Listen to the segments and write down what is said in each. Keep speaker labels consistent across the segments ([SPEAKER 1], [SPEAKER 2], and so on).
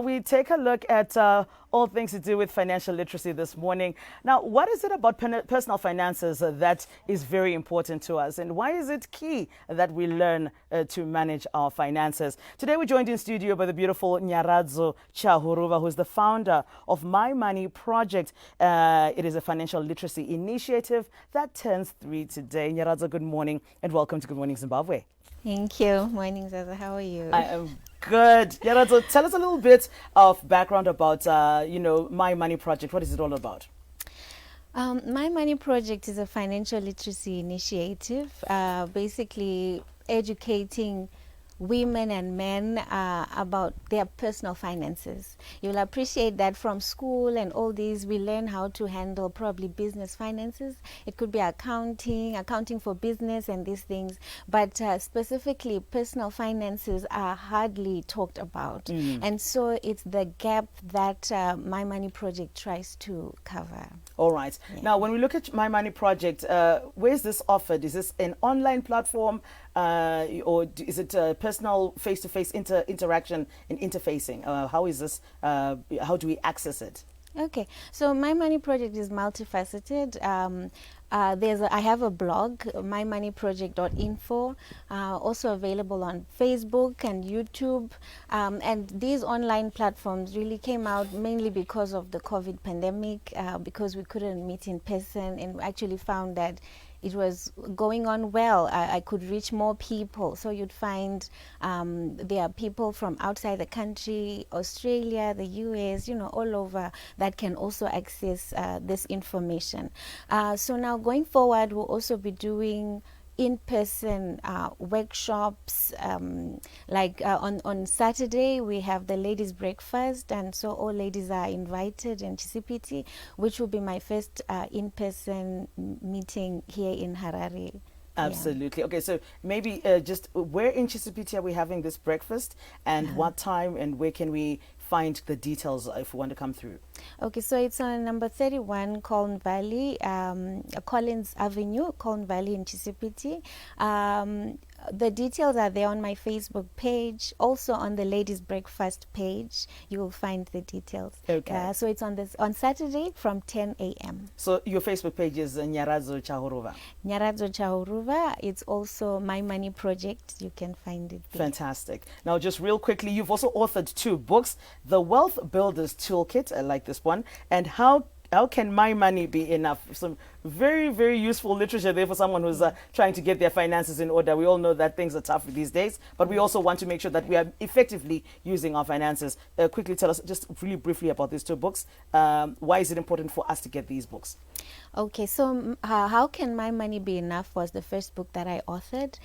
[SPEAKER 1] We take a look at all things to do with financial literacy this morning. Now, what is it about personal finances that is very important to us, and why is it key that we learn to manage our finances? Today, we're joined in studio by the beautiful Nyaradzo Chahuruva, who is the founder of My Money Project. It is a financial literacy initiative that turns 3 today. Nyaradzo, good morning, and welcome to Good Morning Zimbabwe.
[SPEAKER 2] Thank you. Morning, Zaza. How are you?
[SPEAKER 1] I am good. Nyaradzo, tell us a little bit of background about, My Money Project. What is it all about?
[SPEAKER 2] My Money Project is a financial literacy initiative, basically educating women and men about their personal finances. You'll appreciate that from school and all these, we learn how to handle probably business finances. It could be accounting for business and these things, but specifically personal finances are hardly talked about. And so it's the gap that My Money Project tries to cover.
[SPEAKER 1] All right. Yeah. Now, when we look at My Money Project, where is this offered? Is this an online platform or is it personal face-to-face interaction and interfacing? How is this? How do we access it?
[SPEAKER 2] Okay, so My Money Project is multifaceted. I have a blog, mymoneyproject.info, also available on Facebook and YouTube. And these online platforms really came out mainly because of the COVID pandemic, because we couldn't meet in person, and actually found that it was going on well. I could reach more people. So you'd find there are people from outside the country, Australia, the US, all over, that can also access this information. So now going forward, we'll also be doing in-person workshops. On Saturday, we have the ladies' breakfast, and so all ladies are invited in Chisipiti, which will be my first in-person meeting here in Harare.
[SPEAKER 1] Absolutely. Yeah. Okay, so maybe just where in Chisipiti are we having this breakfast, and what time, and where can we find the details if we want to come through?
[SPEAKER 2] Okay, so it's on number 31 Collins Valley, Collins Avenue, Collins Valley in Chisipiti. The details are there on my Facebook page, also on the ladies' breakfast page. You will find the details.
[SPEAKER 1] Okay.
[SPEAKER 2] So it's on Saturday from 10 a.m.
[SPEAKER 1] So your Facebook page is Nyaradzo Chahuruva.
[SPEAKER 2] Nyaradzo Chahuruva. It's also My Money Project. You can find it there.
[SPEAKER 1] Fantastic. Now, just real quickly, you've also authored 2 books: The Wealth Builder's Toolkit, I like this one, and How Can My Money Be Enough? Some very, very useful literature there for someone who's trying to get their finances in order. We all know that things are tough these days, but we also want to make sure that we are effectively using our finances. Quickly tell us, just really briefly, about these 2 books. Why is it important for us to get these books?
[SPEAKER 2] Okay, so How Can My Money Be Enough was the first book that I authored.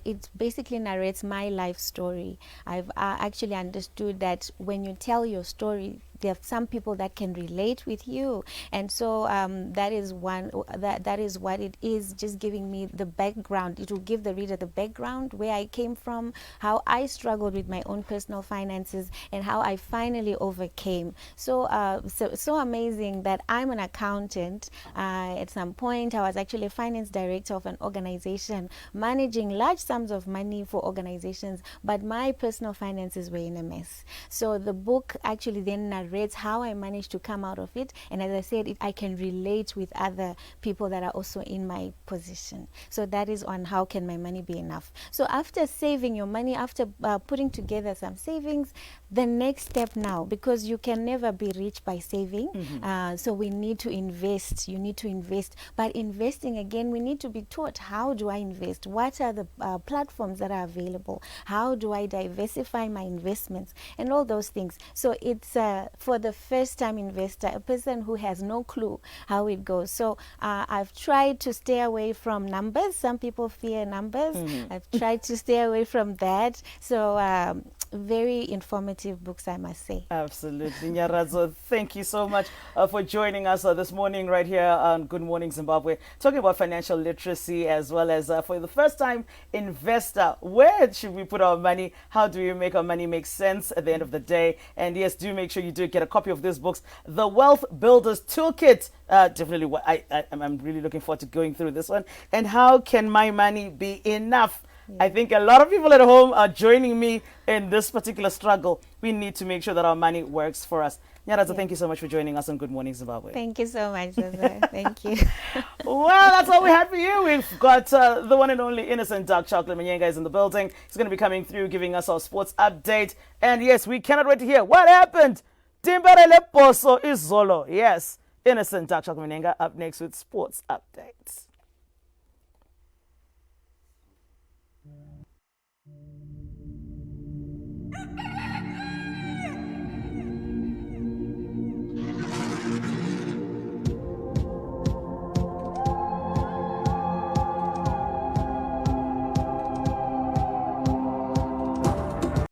[SPEAKER 2] It basically narrates my life story. I've actually understood that when you tell your story, there are some people that can relate with you, and so that is what it is, just giving me the background. It will give the reader the background, where I came from, how I struggled with my own personal finances, and how I finally overcame. So amazing that I'm an accountant. At some point, I was actually a finance director of an organization managing large sums of money for organizations, but my personal finances were in a mess. So the book actually then narrates how I managed to come out of it, and as I said, I can relate with other people that are also in my position. So that is on How Can My Money Be Enough. So after saving your money, after putting together some savings, the next step now, because you can never be rich by saving, so we need to invest. You need to invest, but investing, again, we need to be taught, how do I invest? What are the platforms that are available? How do I diversify my investments? And all those things. So it's for the first time investor, a person who has no clue how it goes. So I've tried to stay away from numbers. Some people fear numbers. I've tried to stay away from that. So very informative books, I must say.
[SPEAKER 1] Absolutely. Nyaradzo, thank you so much for joining us this morning right here on Good Morning Zimbabwe, talking about financial literacy, as well as for the first time investor, where should we put our money? How do we make our money make sense at the end of the day? And yes, do make sure you do get a copy of these books, The Wealth Builder's Toolkit. Definitely, I'm really looking forward to going through this one. And How Can My Money Be Enough? I think a lot of people at home are joining me in this particular struggle. We need to make sure that our money works for us. Nyaraza, thank you so much for joining us on Good Morning Zimbabwe.
[SPEAKER 2] Thank you so much, Zaza. Thank you.
[SPEAKER 1] Well, that's all we have for you. We've got the one and only innocent dark chocolate Manyenga is in the building. He's going to be coming through, giving us our sports update. And yes, we cannot wait to hear what happened. Timberele Poso Izolo. Yes, innocent dark chocolate Manyenga up next with sports updates.